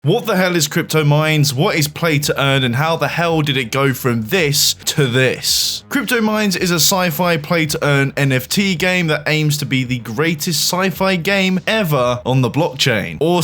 What the hell is Cryptomines? What is play to earn, and how the hell did it go from this to this? Cryptomines is a sci-fi play to earn NFT game that aims to be the greatest sci-fi game ever on the blockchain. Or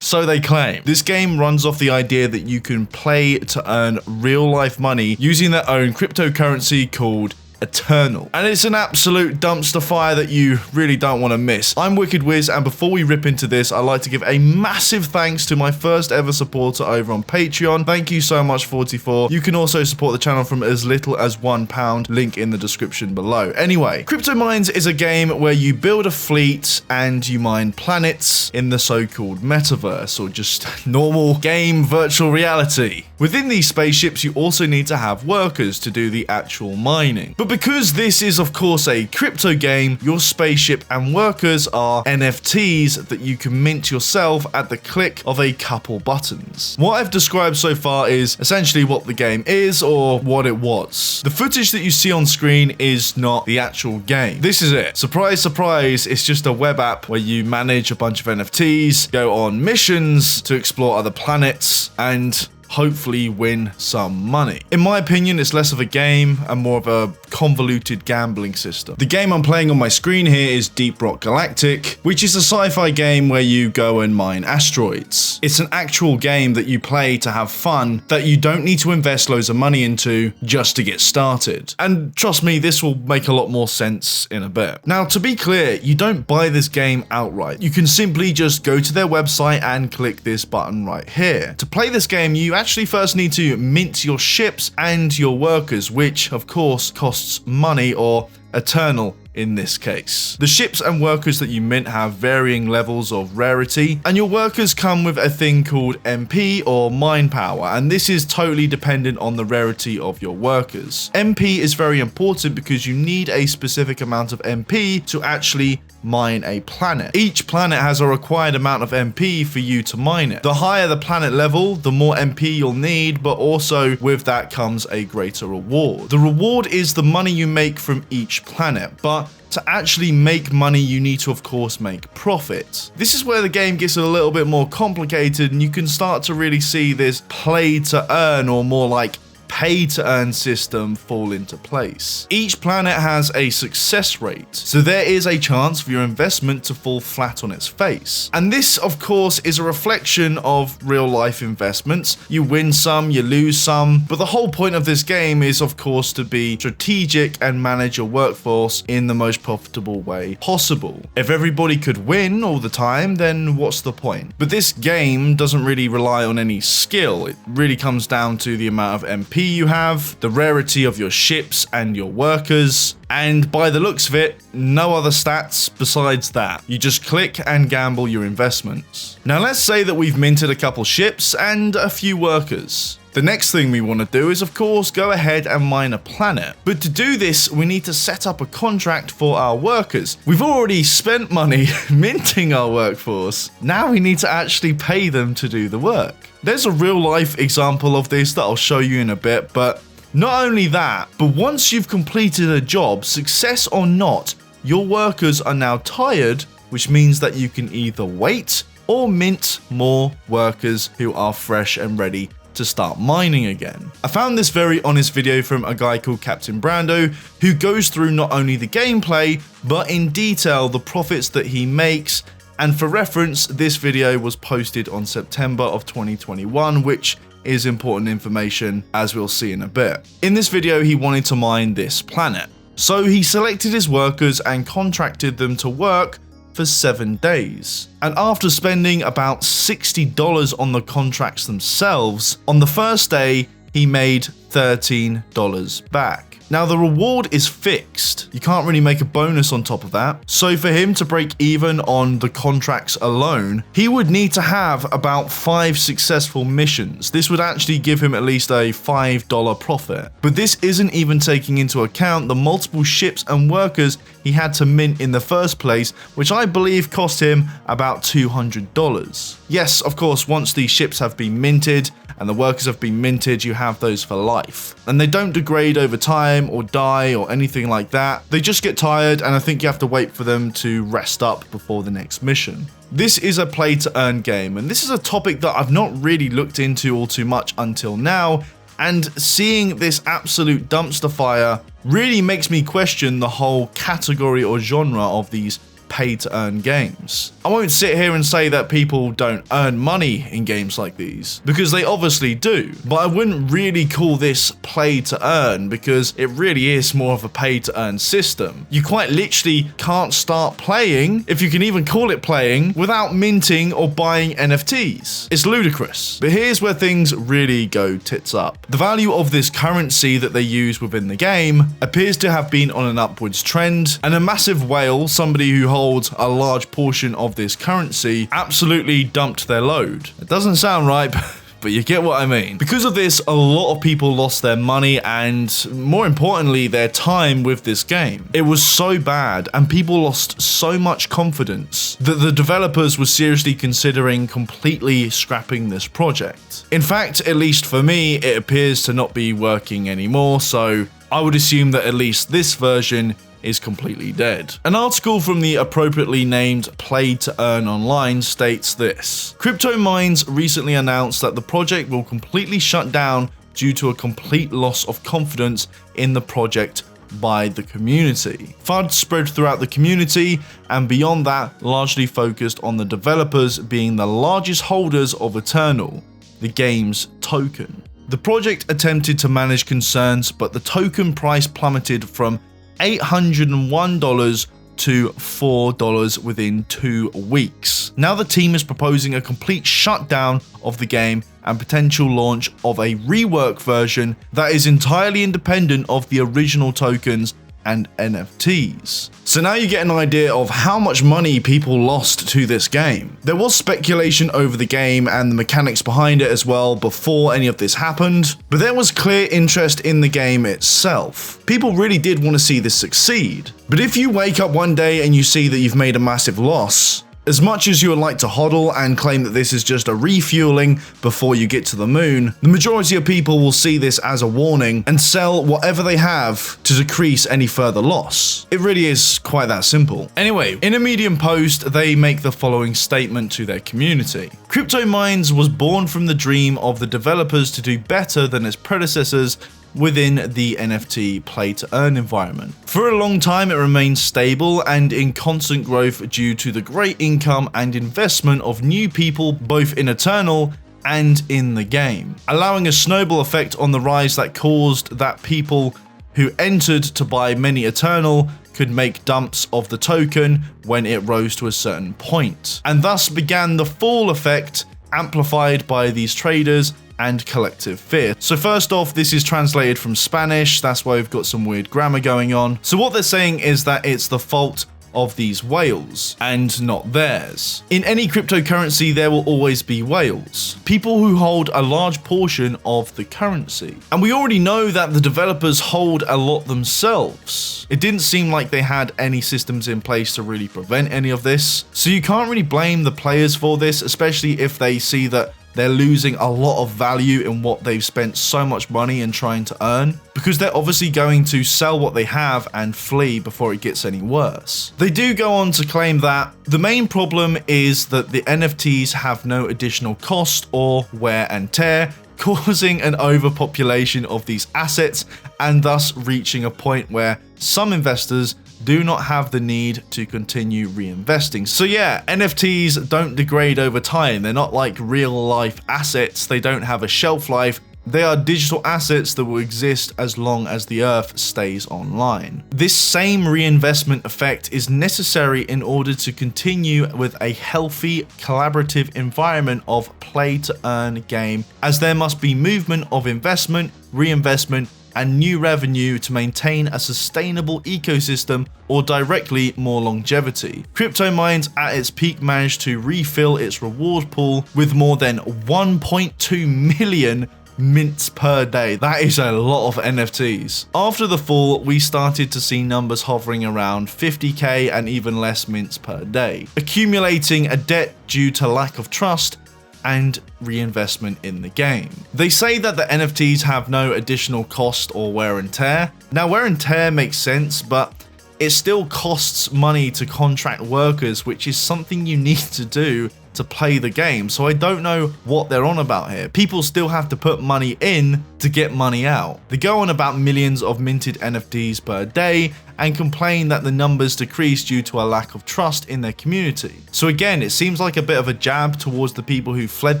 so they claim. This game runs off the idea that you can play to earn real life money using their own cryptocurrency called Eternal. And it's an absolute dumpster fire that you really don't want to miss. I'm WickedWiz, and before we rip into this, I'd like to give a massive thanks to my first ever supporter over on Patreon. Thank you so much, 44. You can also support the channel from as little as £1, link in the description below. Anyway, Cryptomines is a game where you build a fleet and you mine planets in the so-called metaverse, or just normal game virtual reality. Within these spaceships, you also need to have workers to do the actual mining. But because this is of course a crypto game, your spaceship and workers are NFTs that you can mint yourself at the click of a couple buttons. What I've described so far is essentially what the game is, or what it was. The footage that you see on screen is not the actual game. This is it. Surprise, surprise, it's just a web app where you manage a bunch of NFTs, go on missions to explore other planets, and hopefully win some money. In my opinion, it's less of a game and more of a convoluted gambling system. The game I'm playing on my screen here is Deep Rock Galactic, which is a sci-fi game where you go and mine asteroids. It's an actual game that you play to have fun, that you don't need to invest loads of money into just to get started. And trust me, this will make a lot more sense in a bit. Now, to be clear, you don't buy this game outright. You can simply just go to their website and click this button right here. To play this game, you actually first need to mint your ships and your workers, which of course costs money, or Eternal in this case. The ships and workers that you mint have varying levels of rarity, and your workers come with a thing called MP, or mine power, and this is totally dependent on the rarity of your workers. MP is very important because you need a specific amount of MP to actually mine a planet. Each planet has a required amount of MP for you to mine it. The higher the planet level, the more MP you'll need, but also with that comes a greater reward. The reward is the money you make from each planet, but to actually make money, you need to, of course, make profit. This is where the game gets a little bit more complicated, and you can start to really see this play to earn, or more like pay to earn system fall into place. Each planet has a success rate, so there is a chance for your investment to fall flat on its face. And this, of course, is a reflection of real life investments. You win some, you lose some, but the whole point of this game is, of course, to be strategic and manage your workforce in the most profitable way possible. If everybody could win all the time, then what's the point? But this game doesn't really rely on any skill. It really comes down to the amount of MP you have, the rarity of your ships and your workers, and by the looks of it, no other stats besides that. You just click and gamble your investments. Now let's say that we've minted a couple ships and a few workers. The next thing we want to do is, of course, go ahead and mine a planet. But to do this, we need to set up a contract for our workers. We've already spent money minting our workforce. Now we need to actually pay them to do the work. There's a real life example of this that I'll show you in a bit, but not only that, but once you've completed a job, success or not, your workers are now tired, which means that you can either wait or mint more workers who are fresh and ready to start mining again. I found this very honest video from a guy called Captain Brando, who goes through not only the gameplay, but in detail the profits that he makes. And for reference, this video was posted on September of 2021, which is important information, as we'll see in a bit. In this video, he wanted to mine this planet. So he selected his workers and contracted them to work for 7 days. And after spending about $60 on the contracts themselves, on the first day, he made $13 back. Now the reward is fixed. You can't really make a bonus on top of that. So for him to break even on the contracts alone, he would need to have about 5 successful missions. This would actually give him at least a $5 profit. But this isn't even taking into account the multiple ships and workers he had to mint in the first place, which I believe cost him about $200. Yes, of course, once these ships have been minted and the workers have been minted, you have those for life. And they don't degrade over time or die or anything like that. They just get tired, and I think you have to wait for them to rest up before the next mission. This is a play to earn game, and this is a topic that I've not really looked into all too much until now, and seeing this absolute dumpster fire really makes me question the whole category or genre of these pay to earn games. I won't sit here and say that people don't earn money in games like these, because they obviously do, but I wouldn't really call this play to earn, because it really is more of a pay to earn system. You quite literally can't start playing, if you can even call it playing, without minting or buying NFTs. It's ludicrous. But here's where things really go tits up. The value of this currency that they use within the game appears to have been on an upwards trend, and a massive whale, somebody who holds a large portion of this currency, absolutely dumped their load. It doesn't sound right, but you get what I mean. Because of this, a lot of people lost their money and, more importantly, their time with this game. It was so bad, and people lost so much confidence that the developers were seriously considering completely scrapping this project. In fact, at least for me, it appears to not be working anymore, so I would assume that at least this version is completely dead. An article from the appropriately named Play to Earn Online states this: Cryptomines recently announced that the project will completely shut down due to a complete loss of confidence in the project by the community. FUD spread throughout the community, and beyond that, largely focused on the developers being the largest holders of Eternal, the game's token. The project attempted to manage concerns, but the token price plummeted from $801 to $4 within 2 weeks. Now the team is proposing a complete shutdown of the game and potential launch of a rework version that is entirely independent of the original tokens and NFTs. So now you get an idea of how much money people lost to this game. There was speculation over the game and the mechanics behind it as well before any of this happened, but there was clear interest in the game itself. People really did want to see this succeed. But if you wake up one day and you see that you've made a massive loss, as much as you would like to hodl and claim that this is just a refueling before you get to the moon, the majority of people will see this as a warning and sell whatever they have to decrease any further loss. It really is quite that simple. Anyway, in a Medium post, they make the following statement to their community: Cryptomines was born from the dream of the developers to do better than its predecessors within the NFT play-to-earn environment. For a long time, it remained stable and in constant growth due to the great income and investment of new people both in Eternal and in the game, allowing a snowball effect on the rise that caused that people who entered to buy many Eternal could make dumps of the token when it rose to a certain point, and thus began the fall effect amplified by these traders and collective fear. So first off, this is translated from Spanish, that's why we've got some weird grammar going on. So what they're saying is that it's the fault of these whales and not theirs. In any cryptocurrency, there will always be whales, people who hold a large portion of the currency. And we already know that the developers hold a lot themselves. It didn't seem like they had any systems in place to really prevent any of this. So you can't really blame the players for this, especially if they see that they're losing a lot of value in what they've spent so much money in trying to earn, because they're obviously going to sell what they have and flee before it gets any worse. They do go on to claim that the main problem is that the NFTs have no additional cost or wear and tear, causing an overpopulation of these assets and thus reaching a point where some investors do not have the need to continue reinvesting. So yeah, NFTs don't degrade over time. They're not like real life assets. They don't have a shelf life. They are digital assets that will exist as long as the Earth stays online. This same reinvestment effect is necessary in order to continue with a healthy, collaborative environment of play-to-earn game, as there must be movement of investment, reinvestment, and new revenue to maintain a sustainable ecosystem or directly more longevity. Cryptomines at its peak managed to refill its reward pool with more than 1.2 million mints per day. That is a lot of NFTs. After the fall, we started to see numbers hovering around 50k and even less mints per day, accumulating a debt due to lack of trust and reinvestment in the game. They say that the NFTs have no additional cost or wear and tear. Now, wear and tear makes sense, but it still costs money to contract workers, which is something you need to do to play the game. So I don't know what they're on about here. People still have to put money in to get money out. They go on about millions of minted NFTs per day and complain that the numbers decrease due to a lack of trust in their community. So again, it seems like a bit of a jab towards the people who fled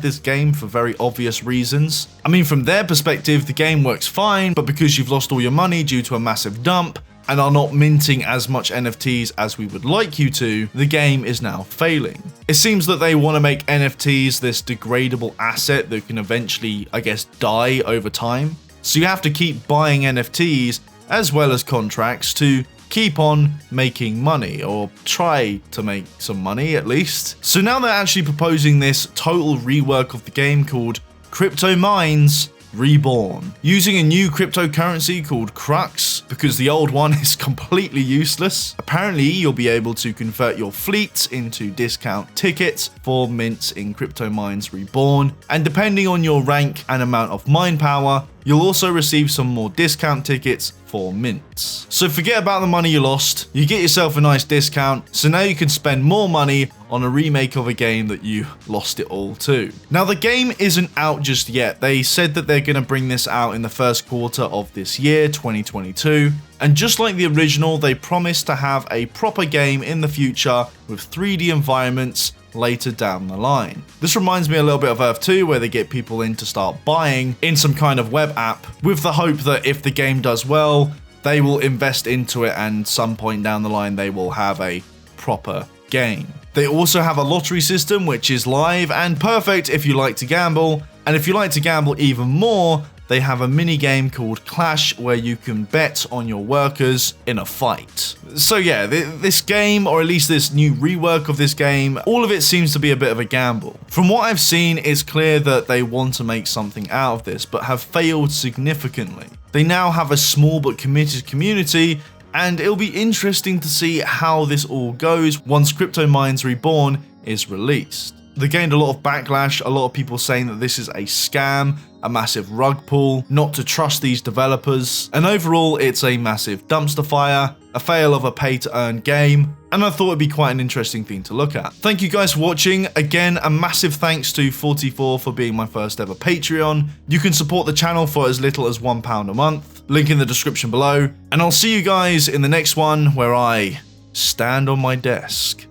this game for very obvious reasons. I mean, from their perspective, the game works fine, but because you've lost all your money due to a massive dump, and are not minting as much NFTs as we would like you to, the game is now failing. It seems that they want to make NFTs this degradable asset that can eventually, I guess, die over time. So you have to keep buying NFTs as well as contracts to keep on making money, or try to make some money at least. So now they're actually proposing this total rework of the game called Cryptomines Reborn, using a new cryptocurrency called Crux, because the old one is completely useless. Apparently, you'll be able to convert your fleets into discount tickets for mints in Cryptomines Reborn, and depending on your rank and amount of mine power, you'll also receive some more discount tickets for mints. So forget about the money you lost, you get yourself a nice discount, so now you can spend more money on a remake of a game that you lost it all to. Now, the game isn't out just yet. They said that they're going to bring this out in the first quarter of this year, 2022. And just like the original, they promised to have a proper game in the future with 3D environments later down the line. This reminds me a little bit of Earth 2, where they get people in to start buying in some kind of web app with the hope that if the game does well, they will invest into it and some point down the line they will have a proper game. They also have a lottery system which is live and perfect if you like to gamble, and if you like to gamble even more, they have a mini game called Clash where you can bet on your workers in a fight. So yeah, this game, or at least this new rework of this game, all of it seems to be a bit of a gamble. From what I've seen, it's clear that they want to make something out of this, but have failed significantly. They now have a small but committed community, and it'll be interesting to see how this all goes once Cryptomines Reborn is released. They gained a lot of backlash, a lot of people saying that this is a scam, a massive rug pull, not to trust these developers, and overall it's a massive dumpster fire, a fail of a pay-to-earn game, and I thought it'd be quite an interesting thing to look at. Thank you guys for watching. Again, a massive thanks to 44 for being my first ever Patreon. You can support the channel for as little as £1 a month, link in the description below, and I'll see you guys in the next one where I stand on my desk